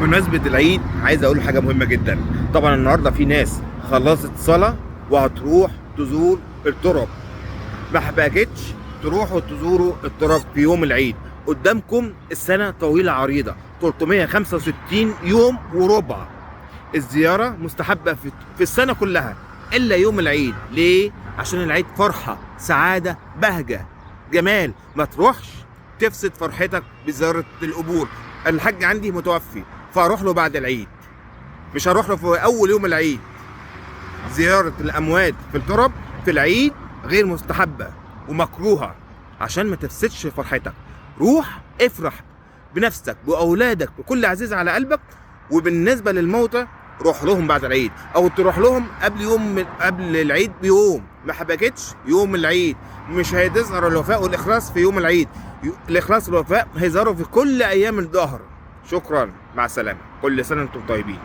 بمناسبة العيد عايز اقول حاجة مهمة جدا. طبعا النهاردة في ناس خلصت صلاة وهتروح تزور التراب. ما حبكتش تروحوا تزوروا التراب في يوم العيد. قدامكم السنة طويلة عريضة 365 يوم وربع. الزيارة مستحبة في السنة كلها إلا يوم العيد. ليه؟ عشان العيد فرحة، سعادة، بهجة، جمال. ما تروحش تفسد فرحتك بزيارة القبور. الحاج عندي متوفي فاروح له بعد العيد، مش هروح له في أول يوم العيد. زيارة الأموات في التراب في العيد غير مستحبة ومكروهة عشان ما تفسدش فرحتك. روح افرح بنفسك بأولادك بكل عزيز على قلبك. وبالنسبة للموتى روح لهم بعد العيد او تروح لهم قبل العيد بيوم. ما حبكتش يوم العيد مش هيظهر الوفاء والإخلاص في يوم العيد. الإخلاص والوفاء هيظهروا في كل أيام الدهر. شكرا، مع السلامة، كل سنة وانتم طيبين.